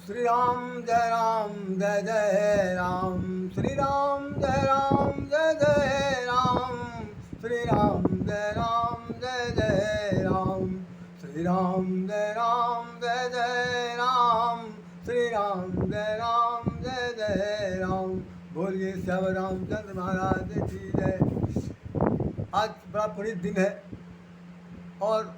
श्री राम जय राम, श्री राम जय जय राम, श्री राम जय जय राम, श्री राम जय जय राम, श्री राम जय जय राम। बोलिए श्याम रामचंद्र महाराज की जय। आज बड़ा पुनीत दिन है और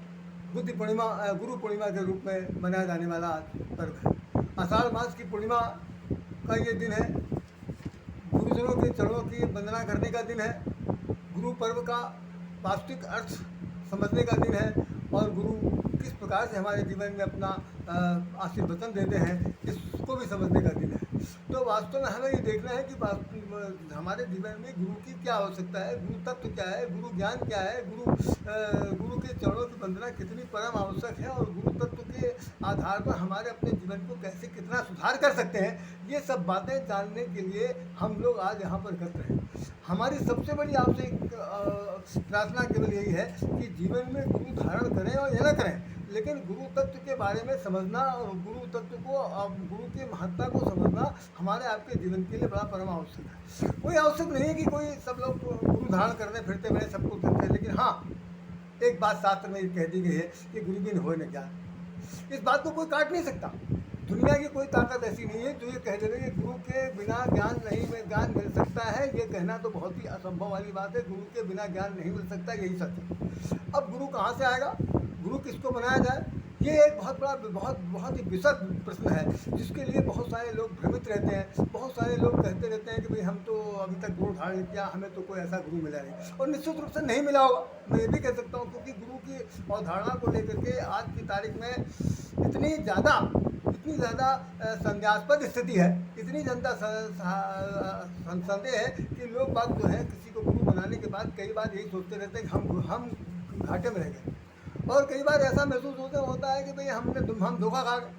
बुद्ध पूर्णिमा गुरु पूर्णिमा के रूप में मनाया जाने वाला पर्व है। आषाढ़ मास की पूर्णिमा का ये दिन है। गुरुजनों के चरणों की वंदना करने का दिन है। गुरु पर्व का वास्तविक अर्थ समझने का दिन है और गुरु किस प्रकार से हमारे जीवन में अपना आशीर्वचन देते हैं इसको भी समझने का दिन है। तो वास्तव में हमें ये देखना है कि हमारे जीवन में गुरु की क्या आवश्यकता है, गुरु तत्व क्या है, गुरु ज्ञान क्या है, गुरु के चरणों की वंदना कितनी परम आवश्यक है और गुरु तत्व के आधार पर हमारे अपने जीवन को कैसे कितना सुधार कर सकते हैं, ये सब बातें जानने के लिए हम लोग आज यहाँ पर एकत्र हैं। हमारी सबसे बड़ी आपसे प्रार्थना केवल यही है कि जीवन में गुरु धारण करें और यह न करें, लेकिन गुरु तत्व के बारे में समझना और गुरु तत्व को गुरु की महत्ता को समझना हमारे आपके जीवन के लिए बड़ा परम आवश्यक है। कोई आवश्यक नहीं है कि कोई सब लोग गुरु धारण करने फिरते बने सब कुछ करते हैं, लेकिन हाँ एक बात शास्त्र में कह दी गई है कि गुरु बिन होए न ज्ञान। इस बात को कोई काट नहीं सकता। दुनिया की कोई ताकत ऐसी नहीं है जो ये कह दे कि गुरु के बिना ज्ञान मिल सकता है। ये कहना तो बहुत ही असंभव वाली बात है। गुरु के बिना ज्ञान नहीं मिल सकता, यही सत्य है। अब गुरु कहाँ से आएगा, गुरु किसको बनाया जाए, ये एक बहुत ही विशद प्रश्न है जिसके लिए बहुत सारे लोग भ्रमित रहते हैं। बहुत सारे लोग कहते रहते हैं कि भाई हम तो अभी तक गुरु धारण किया, हमें तो कोई ऐसा गुरु मिला नहीं, और निश्चित रूप से नहीं मिला होगा। मैं ये भी कह सकता हूँ क्योंकि गुरु की अवधारणा को लेकर के आज की तारीख में इतनी ज़्यादा संदेहास्पद स्थिति है, इतनी जनता संदेह है कि लोग बात जो है किसी को गुरु बनाने के बाद कई बार यही सोचते रहते हैं कि हम घाटे में रह गए, और कई बार ऐसा महसूस होता है कि भाई हम धोखा खा गए,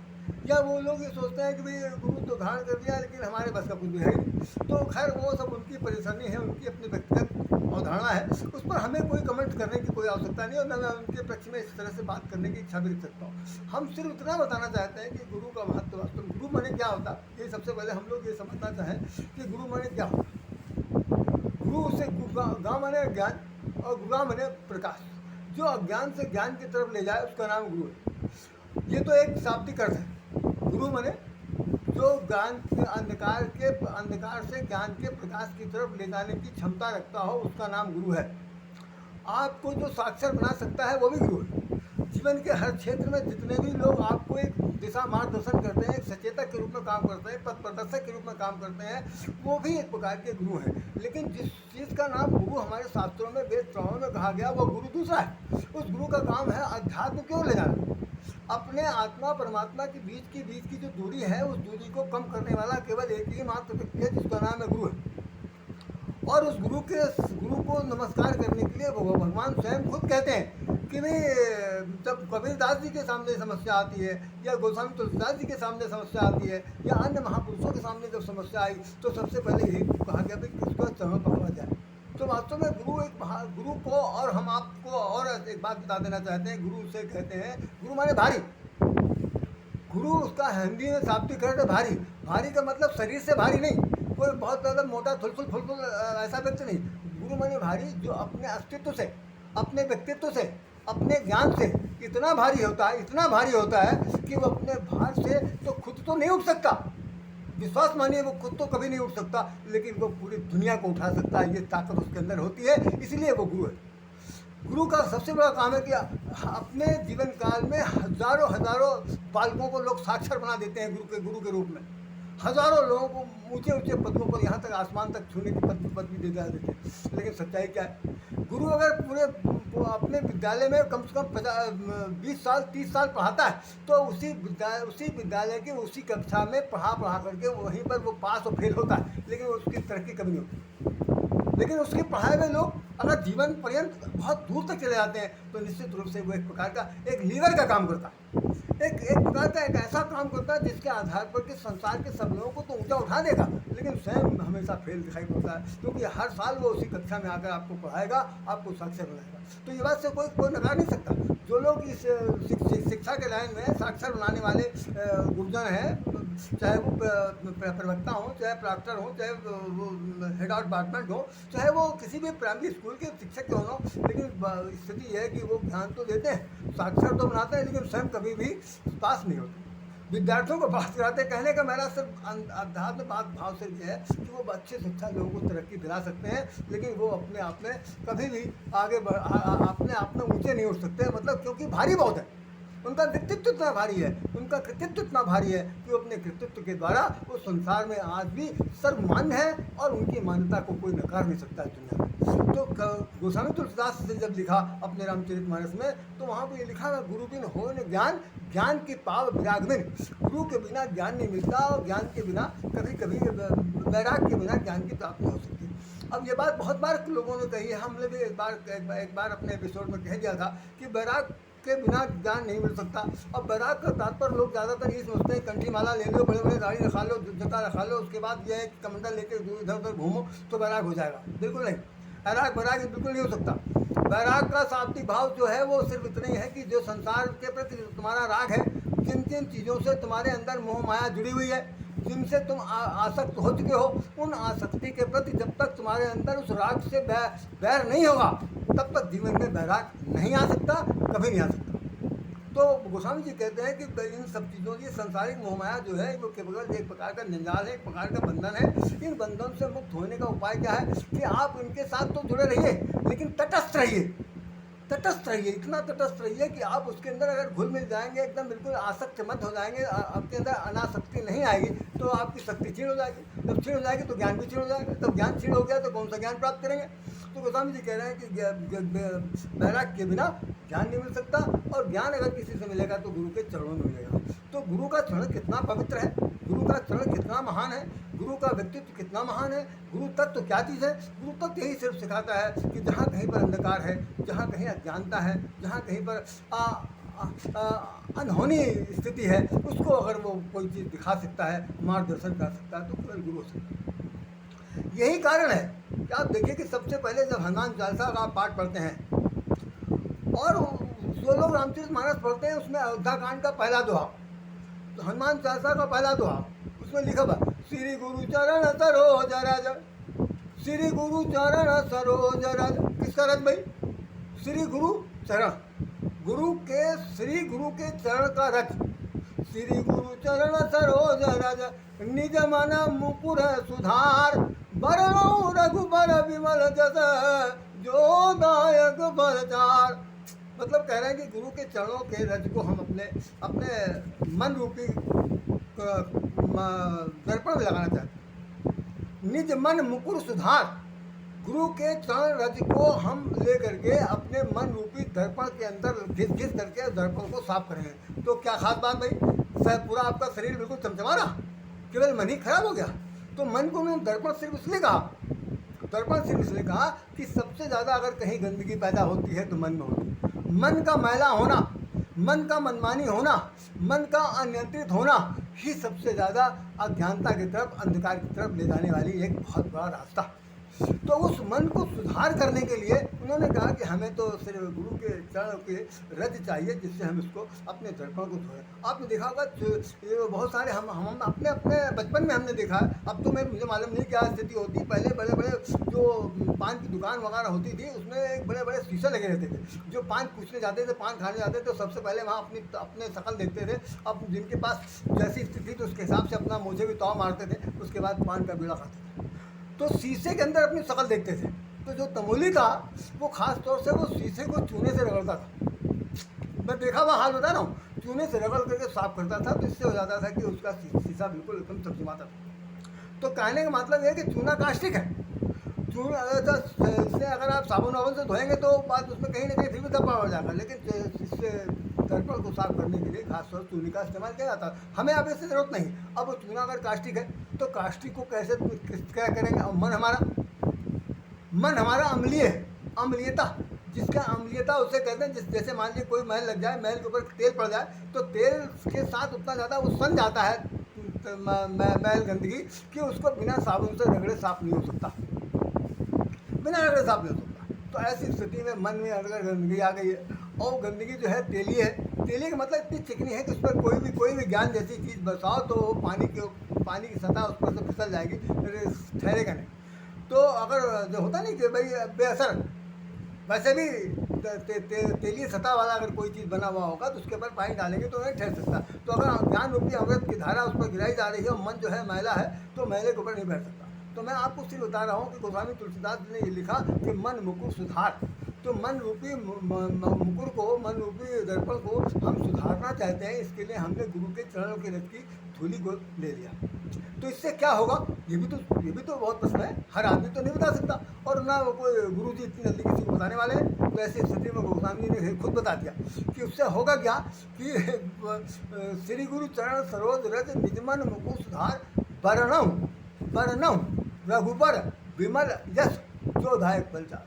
या वो लोग ये सोचते हैं कि भाई गुरु तो धारण कर दिया लेकिन हमारे बस का कुछ भी है नहीं। तो खैर वो सब उनकी परेशानी है, उनकी अपनी व्यक्तिगत अवधारणा है, उस पर हमें कोई कमेंट करने की कोई आवश्यकता नहीं, और न मैं उनके पक्ष में इस तरह से बात करने की इच्छा भी रख सकता हूँ। हम सिर्फ इतना बताना चाहते हैं कि गुरु का महत्व वास्तव गुरु माने क्या होता है, ये सबसे पहले हम लोग ये समझना चाहें कि गुरु माने क्या होता। गुरु से गा माने ज्ञान और गुरा माने प्रकाश। जो अज्ञान से ज्ञान की तरफ ले जाए उसका नाम गुरु है। ये तो एक शाब्दिक अर्थ है। गुरु माने जो ज्ञान के अंधकार से ज्ञान के प्रकाश की तरफ ले जाने की क्षमता रखता हो उसका नाम गुरु है। आपको जो साक्षर बना सकता है वो भी गुरु है। जीवन के हर क्षेत्र में जितने भी लोग आपको एक दिशा मार्गदर्शन करते हैं, एक सचेतक के रूप में काम करते हैं, पथ प्रदर्शक के रूप में काम करते हैं, वो भी एक प्रकार के गुरु हैं। लेकिन जिस चीज़ का नाम गुरु हमारे शास्त्रों में वेद पुराणों में कहा गया वो गुरु दूसरा है। उस गुरु का काम है अध्यात्म क्यों ले जाना, अपने आत्मा परमात्मा के बीच की जो दूरी है उस दूरी को कम करने वाला केवल एक ही मात्र व्यक्ति है जिसका नाम है गुरु है। और उस गुरु को नमस्कार करने के लिए वो भगवान स्वयं खुद कहते हैं कि भाई जब कबीरदास जी के सामने समस्या आती है, या गोस्वामी तुलसीदास जी के सामने समस्या आती है, या अन्य महापुरुषों के सामने जब समस्या आई तो सबसे पहले यही कहा गया भाई किसको चरण पकड़ा जाए। तो वास्तव में गुरु को, और हम आपको और एक बात बता देना चाहते हैं, गुरु से कहते हैं गुरु माने भारी। गुरु उसका हिंदी में शाब्दिक अर्थ है भारी। भारी का मतलब शरीर से भारी नहीं, कोई बहुत ज़्यादा मोटा फुलफुल ऐसा व्यक्ति नहीं। गुरु माने भारी जो अपने अस्तित्व से, अपने व्यक्तित्व से, अपने ज्ञान से इतना भारी होता है कि वो अपने भार से तो खुद तो नहीं उठ सकता, विश्वास मानिए वो खुद तो कभी नहीं उठ सकता, लेकिन वो पूरी दुनिया को उठा सकता है। ये ताकत उसके अंदर होती है, इसलिए वो गुरु है। गुरु का सबसे बड़ा काम है कि अपने जीवन काल में हजारों बालकों को लोग साक्षर बना देते हैं गुरु के रूप में। हजारों लोगों को ऊंचे पदों पर, यहाँ तक आसमान तक छूने की पदवी दे देते हैं। लेकिन सच्चाई क्या है, गुरु अगर पूरे अपने विद्यालय में कम से कम 20 साल 30 साल पढ़ाता है तो उसी विद्यालय की उसी कक्षा में पढ़ा करके वहीं पर वो पास और फेल होता है, लेकिन उसकी तरक्की कभी नहीं होती। लेकिन उसके पढ़ाए हुए लोग अगर जीवन पर्यंत बहुत दूर तक चले जाते हैं तो निश्चित रूप से वो एक प्रकार का एक लीवर का काम करता है। एक एक प्रकार का एक ऐसा काम करता है जिसके आधार पर कि संसार के सब लोगों को तो ऊंचा उठा देगा, लेकिन स्वयं हमेशा फेल दिखाई पड़ता है, क्योंकि हर साल वो उसी कक्षा में आकर आपको पढ़ाएगा, आपको साक्षर बनाएगा। तो ये बात से कोई नकार नहीं सकता। जो लोग इस शिक्षा के लाइन में साक्षर बनाने वाले गुरुजन हैं, चाहे वो प्रवक्ता हों, चाहे प्रॉक्टर हों, चाहे वो हेड ऑफ डिपार्टमेंट हो, चाहे वो किसी भी प्राइमरी स्कूल के शिक्षक क्यों हो, लेकिन स्थिति है कि वो ज्ञान तो देते हैं, साक्षर तो बनाते हैं, लेकिन स्वयं कभी भी पास नहीं होते। विद्यार्थियों को पास कराते। कहने का मेरा सिर्फ अध्यात्म बात भाव से ये है कि वो अच्छी शिक्षा लोगों को तरक्की दिला सकते हैं, लेकिन वो अपने आप में कभी भी आगे अपने आप में ऊँचे नहीं उठ सकते, मतलब क्योंकि भारी बहुत है, उनका व्यक्तित्व इतना भारी है, उनका कृतित्व इतना भारी है कि वो अपने कृतित्व के द्वारा उस संसार में आज भी सर्वमान्य है और उनकी मान्यता को कोई नकार नहीं सकता है दुनिया में। तो गोस्वामी तुलसीदास ने जब लिखा अपने रामचरितमानस में, तो वहाँ पर ये लिखा है, गुरु बिन हो न ज्ञान, ज्ञान की पाव विराग बिन। गुरु के बिना ज्ञान नहीं मिलता, और ज्ञान के बिना कभी कभी वैराग के बिना ज्ञान की प्राप्ति हो सकती। अब ये बात बहुत बार लोगों ने कही है, हमने भी एक बार अपने एपिसोड में कह दिया था कि वैराग के बिना ज्ञान नहीं मिल सकता। अब वैराग का तात्पर्य लोग ज़्यादातर ये समझते हैं कंठी माला ले लो, बड़े बड़े दाढ़ी रखा लो, जूता रखा लो, उसके बाद यह है कि कमंडल लेकर इधर उधर घूमो तो वैराग हो जाएगा। बिल्कुल नहीं, वैराग बिल्कुल नहीं हो सकता। वैराग का शाब्दिक भाव जो है वो सिर्फ इतना ही है कि जो संसार के प्रति तुम्हारा राग है, जिन जिन चीज़ों से तुम्हारे अंदर मोह माया जुड़ी हुई है, जिनसे तुम आसक्त हो चुके हो, उन आसक्ति के प्रति जब तक तुम्हारे अंदर उस राग से बैर नहीं होगा, तब तक जीवन में वैराग नहीं आ सकता, कभी नहीं आ सकता। तो गोस्वामी जी कहते हैं कि इन सब चीज़ों की सांसारिक मोहमाया जो है वो केवल एक प्रकार का जंजाल है, एक प्रकार का बंधन है। इन बंधन से मुक्त होने का उपाय क्या है कि आप इनके साथ तो जुड़े रहिए, लेकिन तटस्थ रहिए, तटस्थ रहिए, इतना तटस्थ रहिए कि आप उसके अंदर अगर घुल मिल जाएंगे, एकदम बिल्कुल आसक्त मत हो जाएंगे, आपके अंदर अनासक्ति नहीं आएगी, तो आपकी शक्ति क्षीण हो जाएगी। जब क्षीण हो जाएगी तो ज्ञान भी क्षीण हो जाएगा। तब ज्ञान क्षीण हो गया तो कौन सा ज्ञान प्राप्त करेंगे। तो गोस्वामी जी कह रहे हैं कि वैराग के बिना ज्ञान नहीं मिल सकता, और ज्ञान अगर किसी से मिलेगा तो गुरु के चरणों में मिलेगा। तो गुरु का चरण कितना पवित्र है, गुरु का चरण कितना महान है, गुरु का व्यक्तित्व कितना महान है। गुरु तत्व क्या चीज़ है? गुरु तत्व यही सिर्फ सिखाता है कि जहाँ कहीं पर अंधकार है, जहाँ कहीं अज्ञानता है, जहाँ कहीं पर अनहोनी स्थिति है, उसको अगर वो कोई चीज़ दिखा सकता है, मार्गदर्शन कर सकता है, तो केवल गुरु हो सकता है। यही कारण है कि आप देखिए कि सबसे पहले जब हनुमान चालीसा का आप पाठ पढ़ते हैं और जो लोग रामचरितमानस पढ़ते हैं, उसमें अयोध्या कांड का पहला दोहा, तो हनुमान चालीसा का पहला दोहा, उसमें लिखा हुआ श्री गुरु चरण सरोज रज, श्री गुरु चरण सरोज रज। किसका रज भाई? श्री गुरु चरण, गुरु के चरण का रज। श्री गुरु चरण सरोज रज, निज मन मुकुर सुधार, बरनौ रघुबर विमल जस, जो दायक बलचार। मतलब कह रहे हैं कि गुरु के चरणों के रज को हम अपने मन रूपी दर्पण में लगाना चाहते हैं। निज मन मुकुर सुधार, गुरु के चरण रज को हम ले करके अपने मन रूपी दर्पण के अंदर घिस करके दर्पण को साफ करेंगे। तो क्या खास बात भाई, पूरा आपका शरीर बिल्कुल चमचमा रहा, केवल मन ही खराब हो गया। तो मन को उन्होंने दर्पण सिर्फ इसलिए कहा, दर्पण सिर्फ इसलिए कहा कि सबसे ज़्यादा अगर कहीं गंदगी पैदा होती है तो मन में होती है। मन का मैला होना, मन का मनमानी होना, मन का अनियंत्रित होना ही सबसे ज़्यादा अज्ञानता की तरफ, अंधकार की तरफ ले जाने वाली एक बहुत बड़ा रास्ता। तो उस मन को सुधार करने के लिए उन्होंने कहा कि हमें तो सिर्फ गुरु के चरण के रज चाहिए, जिससे हम इसको अपने दर्पण को धोएं। आपने देखा होगा ये बहुत सारे हम अपने बचपन में हमने देखा है, अब तो मुझे मालूम नहीं क्या स्थिति होती। पहले बड़े बड़े जो पान की दुकान वगैरह होती थी, उसमें एक बड़े बड़े शीशे लगे रहते थे। जो पान पूछने जाते थे, पान खाने जाते थे, तो सबसे पहले वहाँ अपने शकल देखते थे। अब जिनके पास जैसी स्थिति तो उसके हिसाब से अपना मुझे भी तौ मारते थे, उसके बाद पान का बीड़ा खाते थे। तो शीशे के अंदर अपनी शकल देखते थे। तो जो तमोली था वो खास तौर से वो शीशे को चूने से रगड़ता था। मैं देखा हुआ हाल बता रहा हूँ, चूने से रगड़ करके साफ करता था, तो इससे हो जाता था कि उसका शीशा बिल्कुल एकदम चमचमाता था। तो कहने का मतलब ये है कि चूना कास्टिक है। चूना इससे अगर आप साबुन वाबुन से धोएंगे तो बात उसमें कहीं ना कहीं फिर भी दबा हो जाएगा, लेकिन इससे दर्पण को साफ करने के लिए खासतौर से चूने का इस्तेमाल किया जाता है। हमें अब इससे ज़रूरत नहीं। अब वो चूना अगर कास्टिक है तो कास्टिक को कैसे क्या करेंगे। और मन हमारा अम्लीय है, अम्लीयता जिसका अम्लीयता उसे कहते हैं। जैसे मान लीजिए कोई महल लग जाए, महल के ऊपर तेल पड़ जाए तो तेल के साथ उतना ज़्यादा वो सन जाता है महल गंदगी कि उसको बिना साबुन से रगड़े साफ नहीं हो सकता, बिना रगड़े साफ नहीं हो सकता। तो ऐसी स्थिति में मन में अगर गंदगी आ गई है और गंदगी जो है तेली है, तेली का मतलब इतनी चिकनी है कि उस पर कोई भी ज्ञान जैसी चीज़ बरसाओ तो पानी की सतह उस पर से फिसल जाएगी, ठहरेगा नहीं। तो अगर जो होता नहीं कि भाई बेअसर, वैसे भी तेलीय सतह वाला अगर कोई चीज़ बना हुआ होगा तो उसके ऊपर पानी डालेंगे तो नहीं ठहर सकता। तो अगर ज्ञान रूपी अमृत की धारा उस पर गिराई जा रही है और मन जो है मैला है तो मैले के ऊपर नहीं बैठ सकता। तो मैं आपको सिर्फ बता रहा हूँ कि गोस्वामी तुलसीदास ने ये लिखा कि मन मुकुर सुधार। तो मन रूपी मुकुर को, मन रूपी दर्पण को हम सुधारना चाहते हैं, इसके लिए हमने गुरु के चरणों के रथ की धूली को ले लिया। तो इससे क्या होगा, ये भी तो बहुत प्रश्न है, हर आदमी तो नहीं बता सकता और ना कोई गुरु जी इतनी जल्दी किसी को बताने वाले हैं। तो ऐसी स्थिति में गोस्वामी जी ने खुद बता दिया कि उससे होगा क्या कि श्री गुरु चरण सरोज रज निजमन मुकुर सुधार वर्णम रघुबर विमल यश जोधायक पंचार।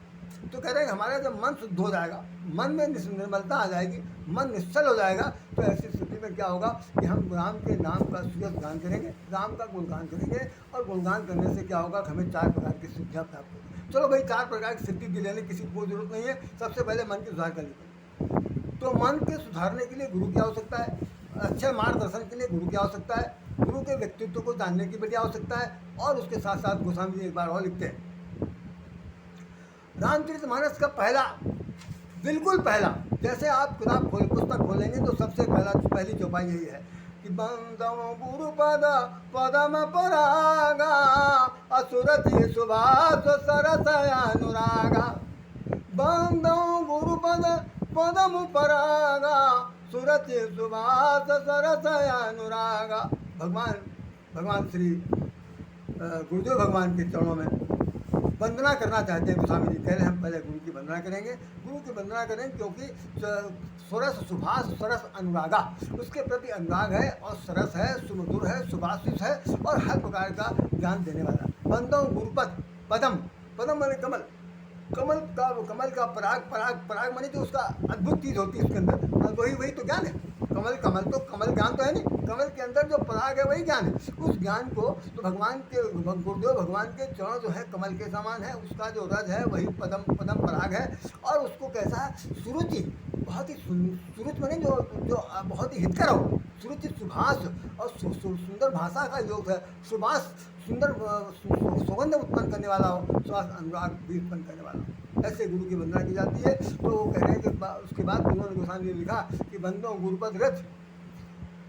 तो कह रहे हैं हमारा जब मन शुद्ध हो जाएगा, मन में निर्मलता आ जाएगी, मन निश्चल हो जाएगा, तो ऐसी स्थिति में क्या होगा कि हम राम के नाम का सुयस गान करेंगे, राम का गुणगान करेंगे और गुणगान करने से क्या होगा कि हमें 4 प्रकार की सिद्धियाँ प्राप्त होगी। चलो भाई 4 प्रकार की सिद्धि दिलाने किसी को जरूरत नहीं है, सबसे पहले मन की सुधार करनी पड़ेगी। तो मन के सुधारने के लिए गुरु की आवश्यकता है, अच्छे मार्गदर्शन के लिए गुरु की आवश्यकता है, गुरु के व्यक्तित्व को जानने की बड़ी आवश्यकता है। और उसके साथ साथ गोस्वामी जी एक बार और लिखते हैं, रामचरितमानस का बिल्कुल पहला, जैसे आप पुस्तक खोलेंगे तो सबसे पहली चौपाई यही है कि बंदम गुरु पदम परागा असुरति सुभाष सरस अनुरागा। बंदम गुरु पदम परागा सुरति सुभाष सरस अनुरागा। भगवान श्री गुरुदेव भगवान के चरणों में वंदना करना चाहते हैं गोस्वामी जी। कह रहे हैं हम पहले गुरु की वंदना करेंगे, गुरु की वंदना करेंगे क्योंकि सरस सुभाष सरस अनुरागा, उसके प्रति अनुराग है और सरस है, सुमधुर है, सुभाषित है और हर प्रकार का ज्ञान देने वाला। बंदो गुरुपद पदम माने कमल, कमल का पराग माने जो उसका अद्भुत चीज़ होती है उसके अंदर, वही तो ज्ञान है। कमल ज्ञान तो है नहीं, कमल के अंदर जो पराग है वही ज्ञान है। उस ज्ञान को तो गुरुदेव भगवान के चरण जो है कमल के समान है, उसका जो रज है वही पदम पराग है। और उसको कैसा है, सुरुचि, बहुत ही सुरुचि माने जो बहुत ही हितकर हो, सुरुचि सुभाष और सुंदर भाषा का योग है, सुभाष सुंदर सुगंध उत्पन्न करने वाला हो, सुभाष अनुराग भी उत्पन्न करने वाला हो, ऐसे गुरु की वंदना की जाती है। तो वो कह रहे हैं कि उसके बाद उन्होंने गोस्वामी ने लिखा कि बंदो गुरुपद रथ,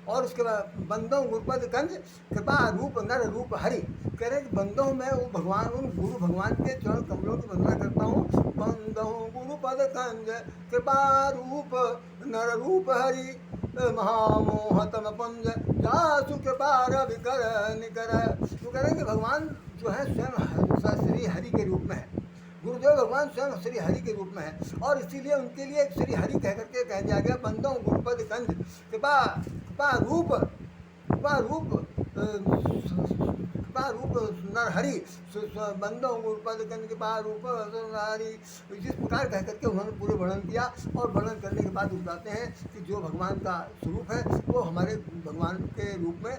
और उसके बाद बंदों गुरुपद कंज कृपा रूप नर रूप हरि। कह रहे हैं कि बंदों में वो भगवान, उन गुरु भगवान के चरण कमलों की वंदना करता हूँ। बंदों गुरुपद कंज कृपा रूप नर रूप हरि महामोहतम पुंज जासु कृपा रवि कर निकर। तो कह रहे हैं कि भगवान जो है स्वयं श्री हरि के रूप में है, गुरुदेव भगवान स्वयं श्री हरि के रूप में है और इसीलिए उनके लिए एक श्री हरि कह करके कह दिया गया बंदों गुरुपद कंज कृपा रूप नर हरि बंदों गुरुपद कंज कृपा रूप हरि। इस प्रकार कह करके उन्होंने पूरे वर्णन किया और वर्णन करने के बाद बताते हैं कि जो भगवान का स्वरूप है वो हमारे भगवान के रूप में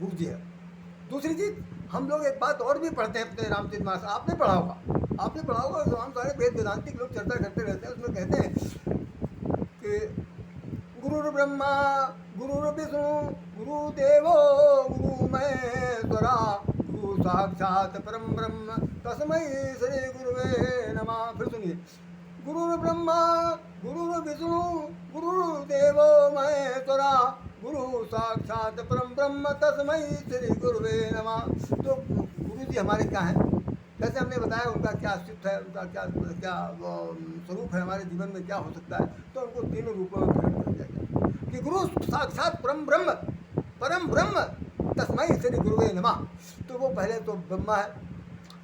गुरु जी है। दूसरी चीज़, हम लोग एक बात और भी पढ़ते हैं अपने रामचरितमानस, आपने पढ़ा होगा तमाम सारे वेद वेदांतिक लोग चर्चा करते रहते हैं, उसमें कहते हैं कि गुरुर् ब्रह्मा गुरुर् विष्णु गुरुदेवो गुरु महेश्वरा गुरु साक्षात परम ब्रह्म तस्मै श्री गुरुवे नमः। फिर सुनिए, गुरुर् ब्रह्मा गुरुर् विष्णु गुरुदेवो महेश्वरा गुरु साक्षात परम ब्रह्म तस्मै श्री गुरुवे नमः। तो गुरु जी हमारे क्या हैं, जैसे हमने बताया उनका क्या अस्तित्व है, उनका क्या स्वरूप है, हमारे जीवन में क्या हो सकता है, तो उनको तीनों रूपों में प्रकट कर दिया गया कि गुरु साक्षात परम ब्रह्म तस्मै श्री गुरुवे नमः। तो वो पहले तो ब्रह्मा है।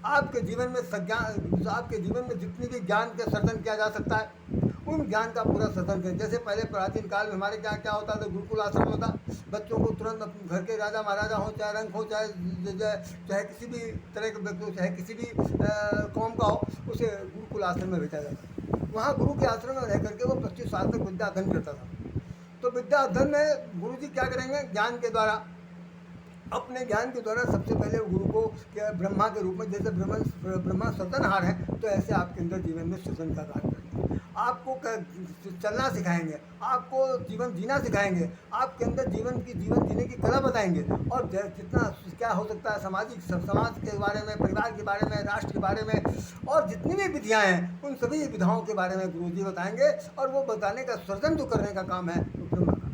आपके जीवन में जितनी भी ज्ञान का सर्जन किया जा सकता है उन ज्ञान का पूरा सर्जन करें। जैसे पहले प्राचीन काल में हमारे क्या होता था, गुरुकुल आश्रम होता, बच्चों को तुरंत घर के राजा महाराजा हो, चाहे रंग हो, चाहे किसी भी तरह के व्यक्ति हो, चाहे किसी भी कौम का हो, उसे गुरुकुल आश्रम में भेजा जाता। वहाँ गुरु के आश्रम में रह करके वो 25 साल तक विद्या अध्ययन करता था। तो विद्या अध्ययन में गुरु जी क्या करेंगे, ज्ञान के द्वारा, अपने ज्ञान के द्वारा सबसे पहले गुरु को क्या ब्रह्मा के रूप में, जैसे ब्रह्मा सृजनहार है, तो ऐसे आपके अंदर जीवन में सृजन का कार्य करेंगे। आपको चलना सिखाएंगे, आपको जीवन जीना सिखाएंगे, आपके अंदर जीवन जीने की कला बताएंगे, और जितना क्या हो सकता है समाज के बारे में, परिवार के बारे में, राष्ट्र के बारे में, और जितनी भी विधियाँ हैं उन सभी विधाओं के बारे में गुरु जी बताएंगे। और वो बताने का, सृजन जो करने का काम है वो ब्रह्मा का।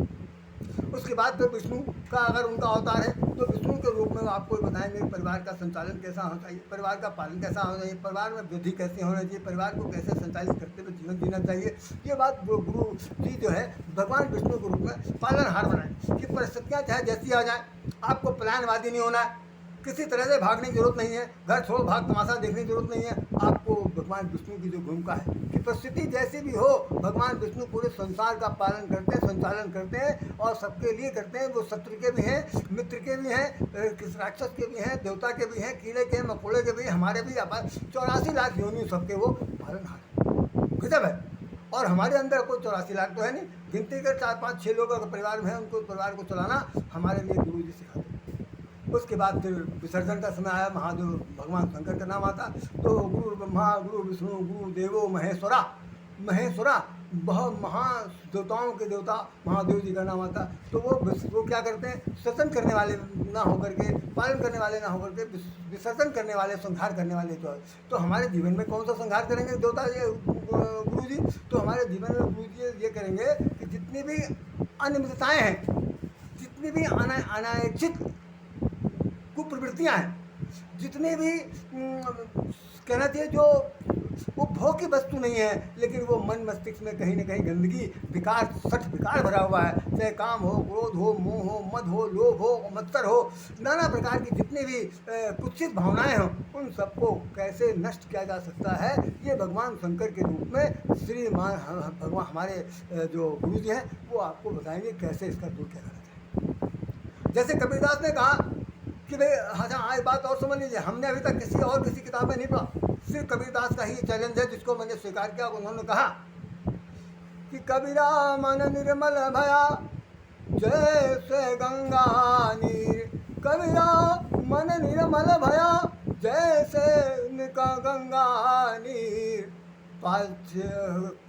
उसके बाद फिर विष्णु का अगर उनका अवतार है तो विष्णु के रूप में आपको बताएंगे कि परिवार का संचालन कैसा होना चाहिए, परिवार का पालन कैसा होना चाहिए, परिवार में वृद्धि कैसे होना चाहिए, परिवार को कैसे संचालित करते हुए जीवन जीना चाहिए। ये बात वो गुरु जी जो है भगवान विष्णु के रूप में पालनहार बनाए कि परिस्थितियाँ चाहे जैसी आ जाए, आपको प्लानवादी नहीं होना है, किसी तरह से भागने की जरूरत नहीं है, घर छोड़ भाग तमाशा देखने की जरूरत नहीं है। आपको भगवान विष्णु की जो भूमिका है कि परिस्थिति जैसी भी हो, भगवान विष्णु पूरे संसार का पालन करते हैं, संचालन करते हैं, और सबके लिए करते हैं। वो शत्रु के भी हैं, मित्र के भी हैं, राक्षस के भी हैं, देवता के भी हैं, कीड़े के, मकोड़े के भी, हमारे भी 84 लाख योनियों सबके वो पालनहार गजब है। और हमारे अंदर कोई 84 लाख तो है नहीं, गिनती कर 4, 5, 6 लोग अगर परिवार में हैं, उनको परिवार को चलाना हमारे लिए गुरु जी सिखाते हैं। उसके बाद फिर विसर्जन का समय आया, महादेव भगवान शंकर का नाम आता, तो गुरु ब्रह्मा गुरु विष्णु गुरु देवो महेश्वरा बहुत महादेवताओं के देवता महादेव जी का नाम आता। तो वो क्या करते हैं, सत्संग करने वाले ना होकर के, पालन करने वाले ना होकर के, विसर्जन करने वाले, संहार करने वाले। तो हमारे जीवन में कौन सा संहार करेंगे देवता ये गुरु जी? तो हमारे जीवन में गुरु जी ये करेंगे कि जितनी भी अनियमितताएँ हैं, जितनी भी अनाइच्छित कुप्रवृत्तियाँ हैं, जितने भी कहना चाहिए जो वो भोग की वस्तु नहीं है, लेकिन वो मन मस्तिष्क में कहीं ना कहीं गंदगी, विकार भरा हुआ है, चाहे काम हो, क्रोध हो, मोह हो, मद हो, लोभ हो, मत्सर हो, नाना प्रकार की जितनी भी कुत्सित भावनाएं हों, उन सबको कैसे नष्ट किया जा सकता है, ये भगवान शंकर के रूप में भगवान हमारे जो गुरु जी हैं वो आपको बताएंगे कैसे इसका दूर किया जाता है। जैसे कबीरदास ने कहा कि भाई हाँ एक बात और समझ लीजिए, हमने अभी तक किसी किताब में नहीं पढ़ा, सिर्फ कबीरदास का ही चैलेंज है जिसको मैंने स्वीकार किया। उन्होंने कहा कि कबीरा मन निर्मल भया जैसे गंगा नीर, कबीरा मन निर्मल भया जैसे गंगा नीर,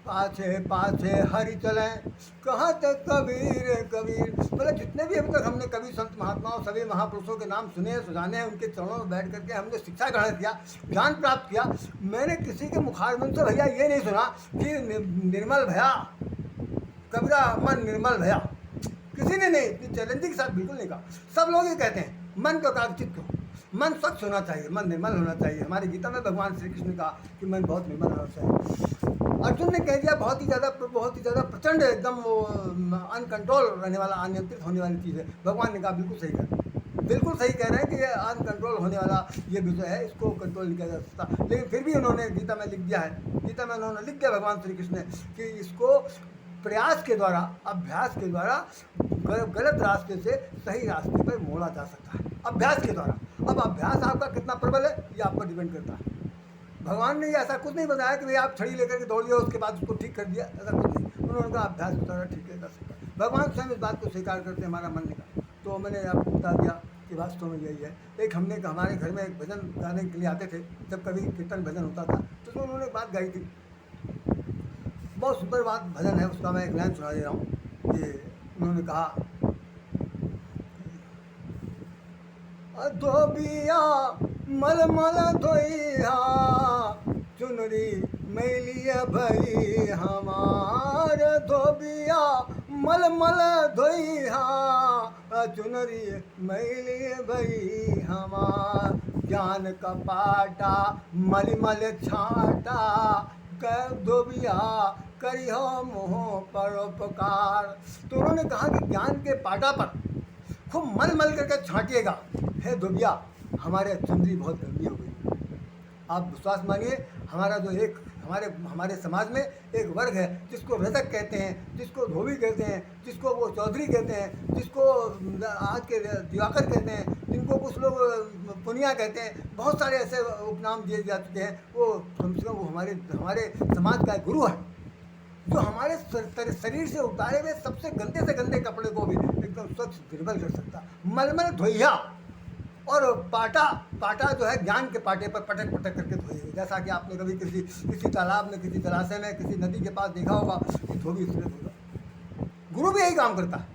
पाछे हरि चले कहत कबीर। मतलब जितने भी अभी तक हमने कवि संत महात्माओं सभी महापुरुषों के नाम सुने सुजाने हैं, उनके चरणों में बैठ करके हमने शिक्षा ग्रहण किया, ज्ञान प्राप्त किया, मैंने किसी के मुखारबिंद से भैया ये नहीं सुना कि निर्मल भया कबीरा मन निर्मल भया, किसी ने नहीं, इतनी चैलेंजिंग के साथ बिल्कुल नहीं कहा। सब लोग ही कहते हैं मन को कागचित क्यों, मन स्वच्छ होना चाहिए, मन निर्मल होना चाहिए। हमारी गीता में भगवान श्री कृष्ण ने कहा कि मन बहुत निर्मल होना चाहिए। अर्जुन ने कह दिया बहुत ही ज़्यादा प्रचंड एकदम वो अनकंट्रोल रहने वाला, अनियंत्रित होने वाली चीज़ है। भगवान ने कहा बिल्कुल सही कह रहे हैं कि ये अनकंट्रोल होने वाला ये विषय है, इसको कंट्रोल नहीं किया जा सकता। लेकिन फिर भी उन्होंने गीता में लिख दिया भगवान श्री कृष्ण ने कि इसको प्रयास के द्वारा, अभ्यास के द्वारा गलत रास्ते से सही रास्ते पर मोड़ा जा सकता है, अभ्यास के द्वारा। अब अभ्यास आपका कितना प्रबल है ये आप पर डिपेंड करता है। भगवान ने ऐसा कुछ नहीं बताया कि भाई आप छड़ी लेकर के दौड़ लिया उसके बाद उसको ठीक कर दिया, ऐसा कुछ नहीं। उन्होंने कहा अभ्यास के द्वारा ठीक कर सकता है। भगवान स्वयं इस बात को स्वीकार करते हैं, हमारा मन निकाल। तो मैंने आपको बता दिया कि वास्तव में यही है। एक हमारे घर में एक भजन गाने के लिए आते थे, जब कभी कीर्तन भजन होता था तो उन्होंने एक बात गाई थी, बहुत सुंदर बात भजन है, उसका मैं एक लाइन सुना दे रहा हूँ कि उन्होंने कहा धोबिया मल धोइया चुनरी मैलिया भई हमार, धोबिया मल धोइया चुनरी मैलिया भई हमार, ज्ञान का पाटा मल छाटा धोबिया करियो मोह परोपकार। तो उन्होंने कहा कि ज्ञान के पाटा पर खूब मल करके छाटिएगा। हे धोबिया, हमारे चुनरी बहुत गंदी हो गई। आप विश्वास मानिए, हमारा जो एक हमारे हमारे समाज में एक वर्ग है जिसको रजक कहते हैं, जिसको धोबी कहते हैं, जिसको वो चौधरी कहते हैं, जिसको आज के दिवाकर कहते हैं, जिनको कुछ लोग पुनिया कहते हैं। बहुत सारे ऐसे उपनाम दिए जा चुके हैं। वो कम से कम वो हमारे हमारे समाज का गुरु है, जो हमारे शरीर से उतारे हुए सबसे गंदे से गंदे कपड़े को भी एकदम स्वच्छ निर्मल कर सकता। मलमल धोइया और पाटा, पाटा जो है ज्ञान के पाटे पर पटक पटक करके धोइए। जैसा कि आपने कभी किसी तालाब में, किसी जलाशय में, किसी नदी के पास देखा होगा कि धोबी इसलिए धोगा। गुरु भी यही काम करता है,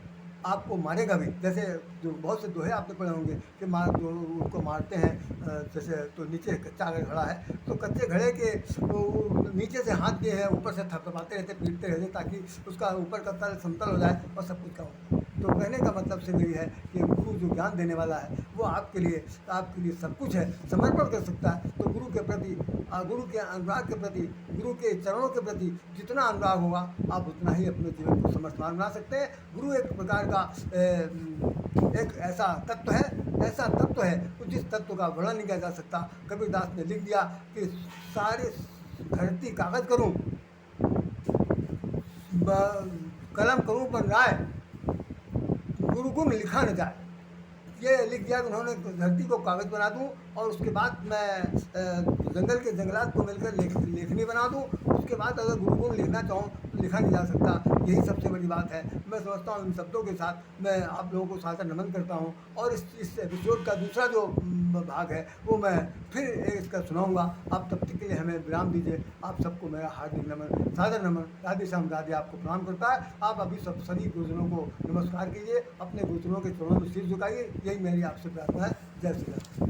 आपको मारेगा भी। जैसे जो बहुत से दोहे आपने पढ़े होंगे कि जो उसको मारते हैं, जैसे तो नीचे कच्चा अगर घड़ा है तो कच्चे घड़े के नीचे से हाथ दिए हैं, ऊपर से थपथपाते रहते, पीटते रहते, ताकि उसका ऊपर का तल समतल हो जाए और सब कुछ का हो। तो कहने का मतलब सिर्फ यही है कि गुरु जो ज्ञान देने वाला है वो आपके लिए सब कुछ है, समर्पण कर सकता है। तो गुरु के प्रति, गुरु के अनुराग के प्रति, गुरु के चरणों के प्रति जितना अनुराग होगा आप उतना ही अपने जीवन को समर्थमान बना सकते हैं। गुरु एक प्रकार का एक ऐसा तत्व है जिस तत्व का वर्णन नहीं किया जा सकता। कबीरदास ने लिख दिया कि सारे धरती कागज करूं, कलम करूं पर राय, गुरु गुण लिखा न जाए। ये लिख दिया कि उन्होंने धरती को कागज़ बना दूं और उसके बाद मैं जंगल के जंगलात को मिलकर लेखनी बना दूं। उसके बाद अगर गुरु गुण लिखना चाहूँ तो लिखा नहीं जा सकता। यही सबसे बड़ी बात है। मैं समझता हूँ इन शब्दों के साथ मैं आप लोगों को सादर नमन करता हूँ। और इस एपिसोड का दूसरा जो भाग है वो मैं फिर इसका सुनाऊँगा। आप तब तक के लिए हमें विराम दीजिए। आप सबको मेरा हार्दिक नमन, सादर नमन। राधे श्याम, राधे आपको प्रणाम करता है। आप अभी सभी गुरुजनों को नमस्कार कीजिए, अपने गुरुजनों के चरणों में सिर झुकाइए। यही मेरी आपसे प्रार्थना है। जय श्री राम।